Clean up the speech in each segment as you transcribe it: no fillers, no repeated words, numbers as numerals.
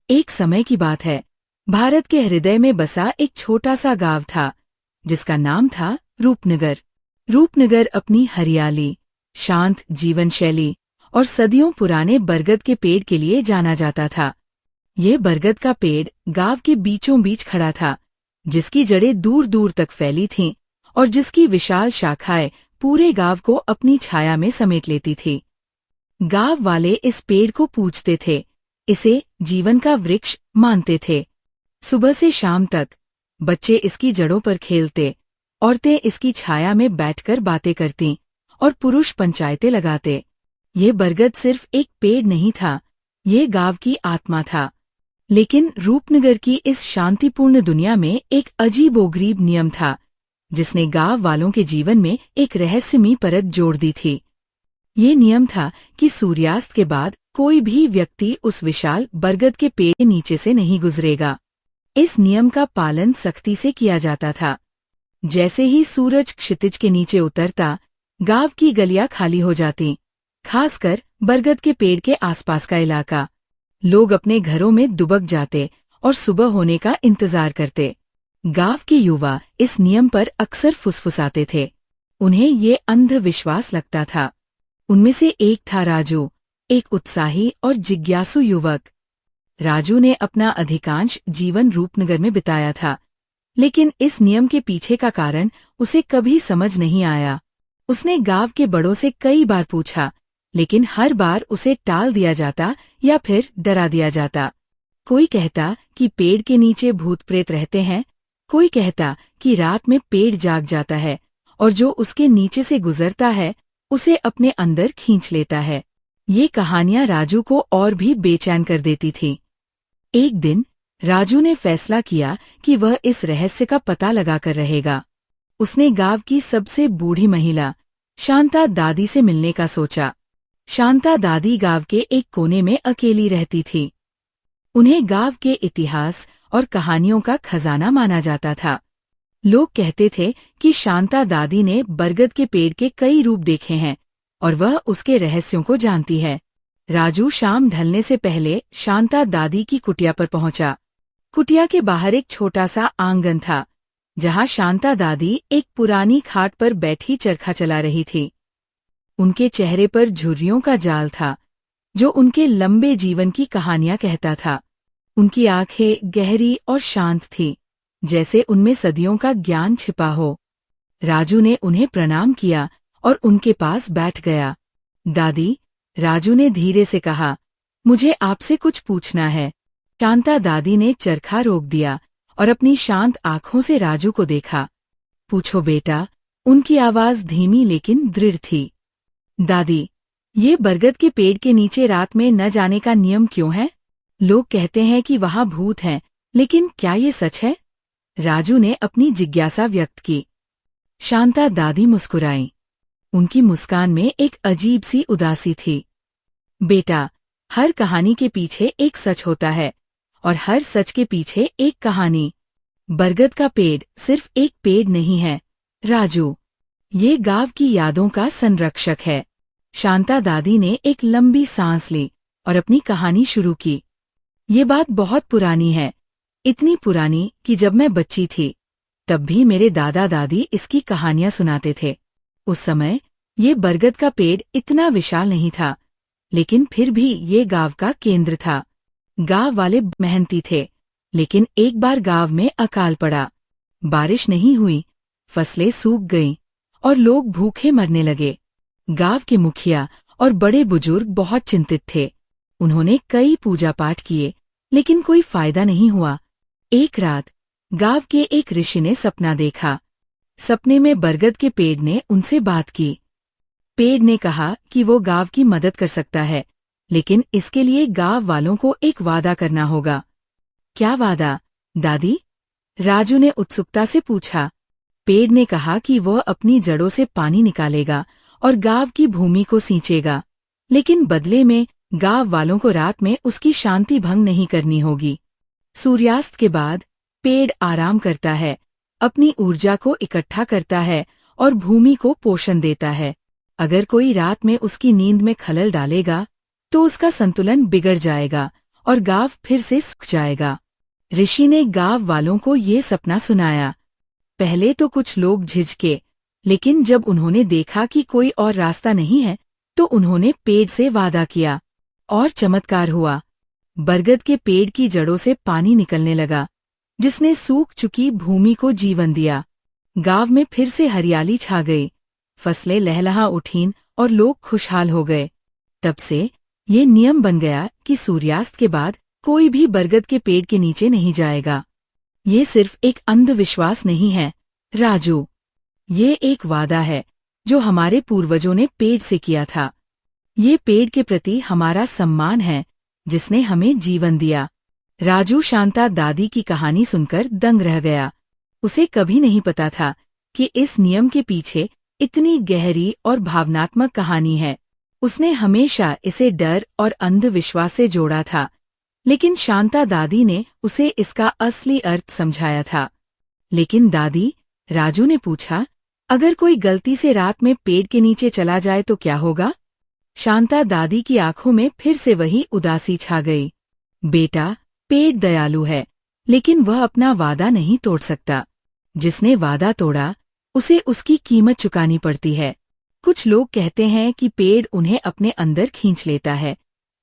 एक समय की बात है। भारत के हृदय में बसा एक छोटा सा गांव था जिसका नाम था रूपनगर। रूपनगर अपनी हरियाली, शांत जीवन शैली और सदियों पुराने बरगद के पेड़ के लिए जाना जाता था। ये बरगद का पेड़ गांव के बीचों बीच खड़ा था, जिसकी जड़ें दूर दूर तक फैली थीं और जिसकी विशाल शाखाएं पूरे गांव को अपनी छाया में समेट लेती थी। गांव वाले इस पेड़ को पूजते थे, इसे जीवन का वृक्ष मानते थे। सुबह से शाम तक बच्चे इसकी जड़ों पर खेलते, औरतें इसकी छाया में बैठकर बातें करतीं और पुरुष पंचायतें लगाते। ये बरगद सिर्फ एक पेड़ नहीं था, ये गांव की आत्मा था। लेकिन रूपनगर की इस शांतिपूर्ण दुनिया में एक अजीबोगरीब नियम था, जिसने गांव वालों के जीवन में एक रहस्यमयी परत जोड़ दी थी। ये नियम था कि सूर्यास्त के बाद कोई भी व्यक्ति उस विशाल बरगद के पेड़ के नीचे से नहीं गुजरेगा। इस नियम का पालन सख्ती से किया जाता था। जैसे ही सूरज क्षितिज के नीचे उतरता, गांव की गलियां खाली हो जातीं, खासकर बरगद के पेड़ के आसपास का इलाका। लोग अपने घरों में दुबक जाते और सुबह होने का इंतजार करते। गांव के युवा इस नियम पर अक्सर फुसफुसाते थे। उन्हें ये अंधविश्वास लगता था। उनमें से एक था राजू, एक उत्साही और जिज्ञासु युवक। राजू ने अपना अधिकांश जीवन रूपनगर में बिताया था, लेकिन इस नियम के पीछे का कारण उसे कभी समझ नहीं आया। उसने गांव के बड़ों से कई बार पूछा, लेकिन हर बार उसे टाल दिया जाता या फिर डरा दिया जाता। कोई कहता कि पेड़ के नीचे भूत प्रेत रहते हैं, कोई कहता कि रात में पेड़ जाग जाता है और जो उसके नीचे से गुजरता है उसे अपने अंदर खींच लेता है। ये कहानियां राजू को और भी बेचैन कर देती थीं। एक दिन राजू ने फैसला किया कि वह इस रहस्य का पता लगाकर रहेगा। उसने गांव की सबसे बूढ़ी महिला शांता दादी से मिलने का सोचा। शांता दादी गांव के एक कोने में अकेली रहती थी। उन्हें गांव के इतिहास और कहानियों का खजाना माना जाता था। लोग कहते थे कि शांता दादी ने बरगद के पेड़ के कई रूप देखे हैं और वह उसके रहस्यों को जानती है। राजू शाम ढलने से पहले शांता दादी की कुटिया पर पहुंचा। कुटिया के बाहर एक छोटा सा आंगन था, जहां शांता दादी एक पुरानी खाट पर बैठी चरखा चला रही थी। उनके चेहरे पर झुर्रियों का जाल था, जो उनके लंबे जीवन की कहानियां कहता था। उनकी आंखें गहरी और शांत थीं, जैसे उनमें सदियों का ज्ञान छिपा हो। राजू ने उन्हें प्रणाम किया और उनके पास बैठ गया। दादी, राजू ने धीरे से कहा, मुझे आपसे कुछ पूछना है। शांता दादी ने चरखा रोक दिया और अपनी शांत आंखों से राजू को देखा। पूछो बेटा, उनकी आवाज धीमी लेकिन दृढ़ थी। दादी, ये बरगद के पेड़ के नीचे रात में न जाने का नियम क्यों है? लोग कहते हैं कि वहां भूत हैं, लेकिन क्या ये सच है? राजू ने अपनी जिज्ञासा व्यक्त की। शांता दादी मुस्कुराईं। उनकी मुस्कान में एक अजीब सी उदासी थी। बेटा, हर कहानी के पीछे एक सच होता है और हर सच के पीछे एक कहानी। बरगद का पेड़ सिर्फ एक पेड़ नहीं है राजू, ये गांव की यादों का संरक्षक है। शांता दादी ने एक लंबी सांस ली और अपनी कहानी शुरू की। ये बात बहुत पुरानी है, इतनी पुरानी कि जब मैं बच्ची थी तब भी मेरे दादा दादी इसकी कहानियां सुनाते थे। उस समय ये बरगद का पेड़ इतना विशाल नहीं था, लेकिन फिर भी ये गांव का केंद्र था। गांव वाले मेहनती थे, लेकिन एक बार गांव में अकाल पड़ा। बारिश नहीं हुई, फसलें सूख गईं और लोग भूखे मरने लगे। गांव के मुखिया और बड़े बुजुर्ग बहुत चिंतित थे। उन्होंने कई पूजा पाठ किए, लेकिन कोई फायदा नहीं हुआ। एक रात गांव के एक ऋषि ने सपना देखा। सपने में बरगद के पेड़ ने उनसे बात की। पेड़ ने कहा कि वो गांव की मदद कर सकता है, लेकिन इसके लिए गांव वालों को एक वादा करना होगा। क्या वादा, दादी? राजू ने उत्सुकता से पूछा। पेड़ ने कहा कि वह अपनी जड़ों से पानी निकालेगा और गांव की भूमि को सींचेगा, लेकिन बदले में गांव वालों को रात में उसकी शांति भंग नहीं करनी होगी। सूर्यास्त के बाद पेड़ आराम करता है, अपनी ऊर्जा को इकट्ठा करता है और भूमि को पोषण देता है। अगर कोई रात में उसकी नींद में खलल डालेगा तो उसका संतुलन बिगड़ जाएगा और गाँव फिर से सूख जाएगा। ऋषि ने गाँव वालों को ये सपना सुनाया। पहले तो कुछ लोग झिझके, लेकिन जब उन्होंने देखा कि कोई और रास्ता नहीं है तो उन्होंने पेड़ से वादा किया और चमत्कार हुआ। बरगद के पेड़ की जड़ों से पानी निकलने लगा, जिसने सूख चुकी भूमि को जीवन दिया। गांव में फिर से हरियाली छा गई, फसलें लहलहा उठीं और लोग खुशहाल हो गए। तब से ये नियम बन गया कि सूर्यास्त के बाद कोई भी बरगद के पेड़ के नीचे नहीं जाएगा। ये सिर्फ एक अंधविश्वास नहीं है, राजू। ये एक वादा है जो हमारे पूर्वजों ने पेड़ से किया था। ये पेड़ के प्रति हमारा सम्मान है, जिसने हमें जीवन दिया। राजू शांता दादी की कहानी सुनकर दंग रह गया। उसे कभी नहीं पता था कि इस नियम के पीछे इतनी गहरी और भावनात्मक कहानी है। उसने हमेशा इसे डर और अंधविश्वास से जोड़ा था, लेकिन शांता दादी ने उसे इसका असली अर्थ समझाया था। लेकिन दादी, राजू ने पूछा, अगर कोई गलती से रात में पेड़ के नीचे चला जाए तो क्या होगा? शांता दादी की आंखों में फिर से वही उदासी छा गई। बेटा, पेड़ दयालु है, लेकिन वह अपना वादा नहीं तोड़ सकता। जिसने वादा तोड़ा उसे उसकी कीमत चुकानी पड़ती है। कुछ लोग कहते हैं कि पेड़ उन्हें अपने अंदर खींच लेता है,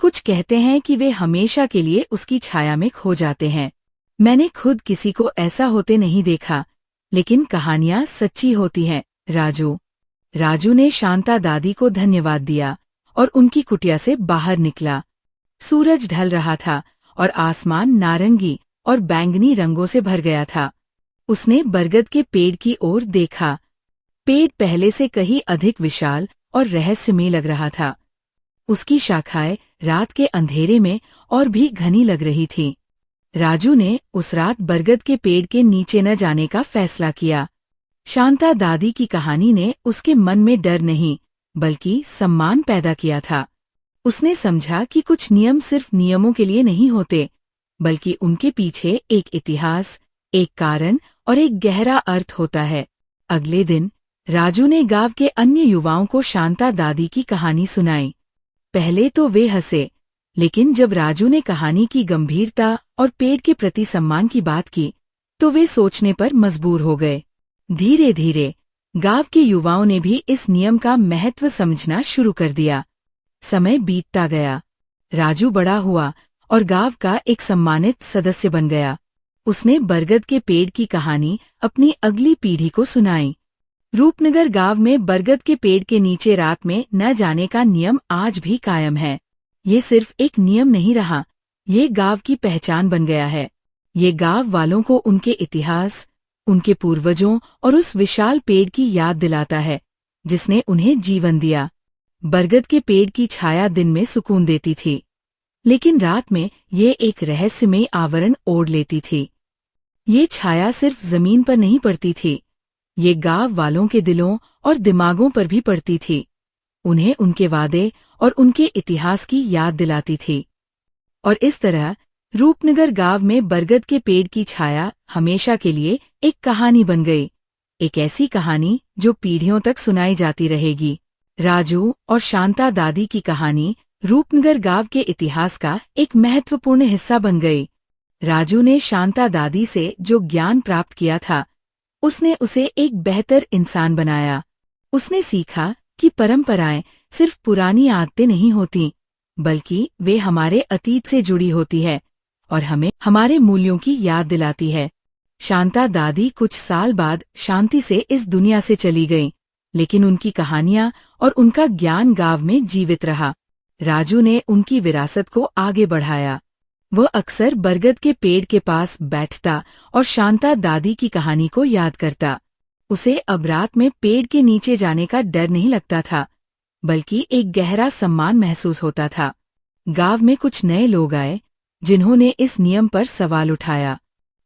कुछ कहते हैं कि वे हमेशा के लिए उसकी छाया में खो जाते हैं। मैंने खुद किसी को ऐसा होते नहीं देखा, लेकिन कहानियां सच्ची होती हैं, राजू। राजू ने शांता दादी को धन्यवाद दिया और उनकी कुटिया से बाहर निकला। सूरज ढल रहा था और आसमान नारंगी और बैंगनी रंगों से भर गया था। उसने बरगद के पेड़ की ओर देखा। पेड़ पहले से कहीं अधिक विशाल और रहस्यमय लग रहा था। उसकी शाखाएं रात के अंधेरे में और भी घनी लग रही थीं। राजू ने उस रात बरगद के पेड़ के नीचे न जाने का फैसला किया। शांता दादी की कहानी ने उसके मन में डर नहीं, बल्कि सम्मान पैदा किया था। उसने समझा कि कुछ नियम सिर्फ नियमों के लिए नहीं होते, बल्कि उनके पीछे एक इतिहास, एक कारण और एक गहरा अर्थ होता है। अगले दिन राजू ने गांव के अन्य युवाओं को शांता दादी की कहानी सुनाई। पहले तो वे हंसे, लेकिन जब राजू ने कहानी की गंभीरता और पेड़ के प्रति सम्मान की बात की, तो वे सोचने पर मजबूर हो गए। धीरे धीरे गांव के युवाओं ने भी इस नियम का महत्व समझना शुरू कर दिया। समय बीतता गया, राजू बड़ा हुआ और गांव का एक सम्मानित सदस्य बन गया। उसने बरगद के पेड़ की कहानी अपनी अगली पीढ़ी को सुनाई। रूपनगर गांव में बरगद के पेड़ के नीचे रात में न जाने का नियम आज भी कायम है। ये सिर्फ एक नियम नहीं रहा, ये गांव की पहचान बन गया है। ये गांव वालों को उनके इतिहास, उनके पूर्वजों और उस विशाल पेड़ की याद दिलाता है, जिसने उन्हें जीवन दिया। बरगद के पेड़ की छाया दिन में सुकून देती थी, लेकिन रात में ये एक रहस्यमय आवरण ओढ़ लेती थी। ये छाया सिर्फ जमीन पर नहीं पड़ती थी, ये गांव वालों के दिलों और दिमागों पर भी पड़ती थी। उन्हें उनके वादे और उनके इतिहास की याद दिलाती थी। और इस तरह रूपनगर गांव में बरगद के पेड़ की छाया हमेशा के लिए एक कहानी बन गई, एक ऐसी कहानी जो पीढ़ियों तक सुनाई जाती रहेगी। राजू और शांता दादी की कहानी रूपनगर गांव के इतिहास का एक महत्वपूर्ण हिस्सा बन गई। राजू ने शांता दादी से जो ज्ञान प्राप्त किया था, उसने उसे एक बेहतर इंसान बनाया। उसने सीखा कि परंपराएं सिर्फ पुरानी आदतें नहीं होती, बल्कि वे हमारे अतीत से जुड़ी होती है और हमें हमारे मूल्यों की याद दिलाती है। शांता दादी कुछ साल बाद शांति से इस दुनिया से चली गईं, लेकिन उनकी कहानियां और उनका ज्ञान गांव में जीवित रहा। राजू ने उनकी विरासत को आगे बढ़ाया। वह अक्सर बरगद के पेड़ के पास बैठता और शांता दादी की कहानी को याद करता। उसे अब रात में पेड़ के नीचे जाने का डर नहीं लगता था, बल्कि एक गहरा सम्मान महसूस होता था। गांव में कुछ नए लोग आए, जिन्होंने इस नियम पर सवाल उठाया।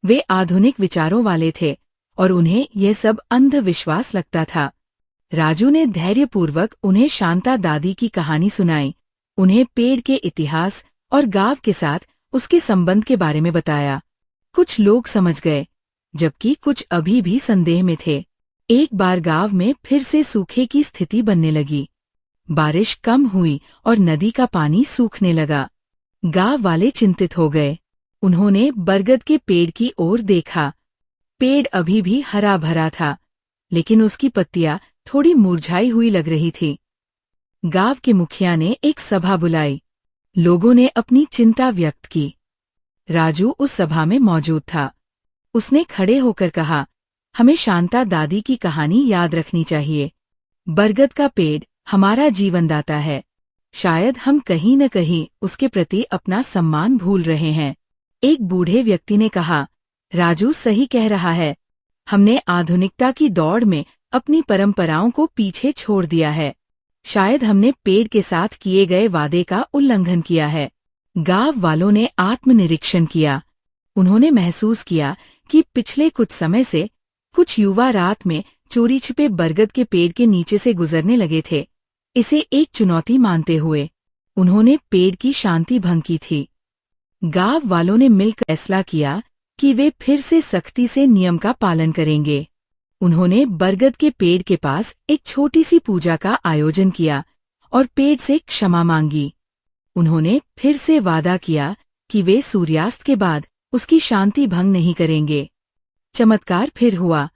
वे आधुनिक विचारों वाले थे और उन्हें यह सब अंधविश्वास लगता था। राजू ने धैर्यपूर्वक उन्हें शांता दादी की कहानी सुनाई, उन्हें पेड़ के इतिहास और गांव के साथ उसके संबंध के बारे में बताया। कुछ लोग समझ गए, जबकि कुछ अभी भी संदेह में थे। एक बार गांव में फिर से सूखे की स्थिति बनने लगी। बारिश कम हुई और नदी का पानी सूखने लगा। गांव वाले चिंतित हो गए। उन्होंने बरगद के पेड़ की ओर देखा। पेड़ अभी भी हरा भरा था, लेकिन उसकी पत्तियां थोड़ी मुरझाई हुई लग रही थी। गांव के मुखिया ने एक सभा बुलाई। लोगों ने अपनी चिंता व्यक्त की। राजू उस सभा में मौजूद था। उसने खड़े होकर कहा, हमें शांता दादी की कहानी याद रखनी चाहिए। बरगद का पेड़ हमारा जीवनदाता है। शायद हम कहीं न कहीं उसके प्रति अपना सम्मान भूल रहे हैं। एक बूढ़े व्यक्ति ने कहा, राजू सही कह रहा है। हमने आधुनिकता की दौड़ में अपनी परंपराओं को पीछे छोड़ दिया है। शायद हमने पेड़ के साथ किए गए वादे का उल्लंघन किया है। गांव वालों ने आत्मनिरीक्षण किया। उन्होंने महसूस किया कि पिछले कुछ समय से कुछ युवा रात में चोरी छिपे बरगद के पेड़ के नीचे से गुजरने लगे थे। इसे एक चुनौती मानते हुए उन्होंने पेड़ की शांति भंग की थी। गांव वालों ने मिलकर फैसला किया कि वे फिर से सख्ती से नियम का पालन करेंगे। उन्होंने बरगद के पेड़ के पास एक छोटी सी पूजा का आयोजन किया और पेड़ से क्षमा मांगी। उन्होंने फिर से वादा किया कि वे सूर्यास्त के बाद उसकी शांति भंग नहीं करेंगे। चमत्कार फिर हुआ।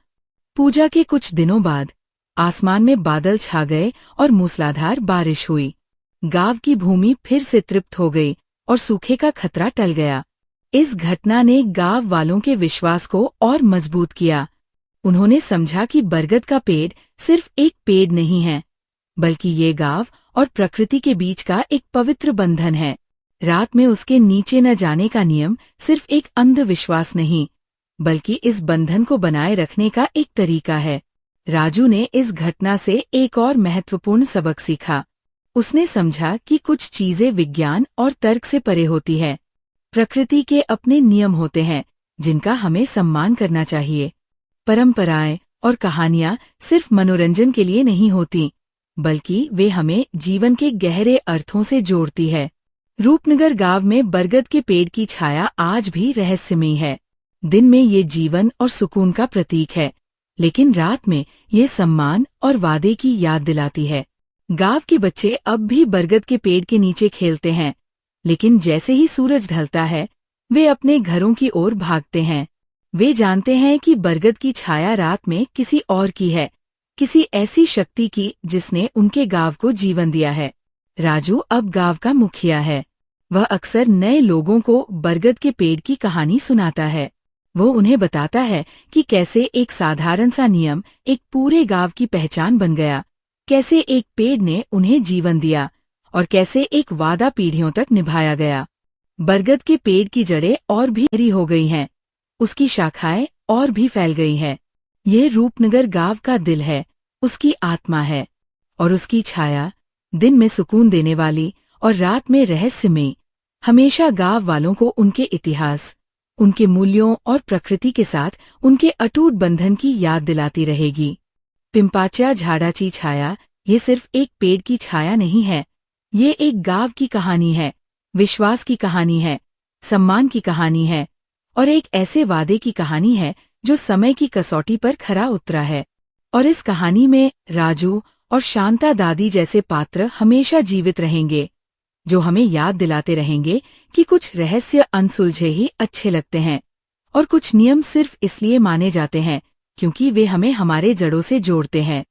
पूजा के कुछ दिनों बाद आसमान में बादल छा गए और मूसलाधार बारिश हुई। गांव की भूमि फिर से तृप्त हो गई और सूखे का खतरा टल गया। इस घटना ने गांव वालों के विश्वास को और मजबूत किया। उन्होंने समझा कि बरगद का पेड़ सिर्फ एक पेड़ नहीं है, बल्कि ये गांव और प्रकृति के बीच का एक पवित्र बंधन है। रात में उसके नीचे न जाने का नियम सिर्फ एक अंधविश्वास नहीं, बल्कि इस बंधन को बनाए रखने का एक तरीका है। राजू ने इस घटना से एक और महत्वपूर्ण सबक सीखा। उसने समझा कि कुछ चीजें विज्ञान और तर्क से परे होती है। प्रकृति के अपने नियम होते हैं जिनका हमें सम्मान करना चाहिए। परंपराएं और कहानियां सिर्फ मनोरंजन के लिए नहीं होती, बल्कि वे हमें जीवन के गहरे अर्थों से जोड़ती है। रूपनगर गांव में बरगद के पेड़ की छाया आज भी रहस्यमयी है। दिन में ये जीवन और सुकून का प्रतीक है, लेकिन रात में ये सम्मान और वादे की याद दिलाती है। गांव के बच्चे अब भी बरगद के पेड़ के नीचे खेलते हैं, लेकिन जैसे ही सूरज ढलता है वे अपने घरों की ओर भागते हैं। वे जानते हैं कि बरगद की छाया रात में किसी और की है, किसी ऐसी शक्ति की जिसने उनके गांव को जीवन दिया है। राजू अब गांव का मुखिया है। वह अक्सर नए लोगों को बरगद के पेड़ की कहानी सुनाता है। वो उन्हें बताता है कि कैसे एक साधारण सा नियम एक पूरे गांव की पहचान बन गया, कैसे एक पेड़ ने उन्हें जीवन दिया और कैसे एक वादा पीढ़ियों तक निभाया गया। बरगद के पेड़ की जड़ें और भी गहरी हो गई हैं, उसकी शाखाएं और भी फैल गई हैं। ये रूपनगर गांव का दिल है, उसकी आत्मा है, और उसकी छाया दिन में सुकून देने वाली और रात में रहस्यमयी हमेशा गांव वालों को उनके इतिहास, उनके मूल्यों और प्रकृति के साथ उनके अटूट बंधन की याद दिलाती रहेगी। पिंपाच्या झाडाची छाया ये सिर्फ एक पेड़ की छाया नहीं है, ये एक गांव की कहानी है, विश्वास की कहानी है, सम्मान की कहानी है और एक ऐसे वादे की कहानी है जो समय की कसौटी पर खरा उतरा है। और इस कहानी में राजू और शांता दादी जैसे पात्र हमेशा जीवित रहेंगे, जो हमें याद दिलाते रहेंगे कि कुछ रहस्य अनसुलझे ही अच्छे लगते हैं और कुछ नियम सिर्फ इसलिए माने जाते हैं क्योंकि वे हमें हमारे जड़ों से जोड़ते हैं।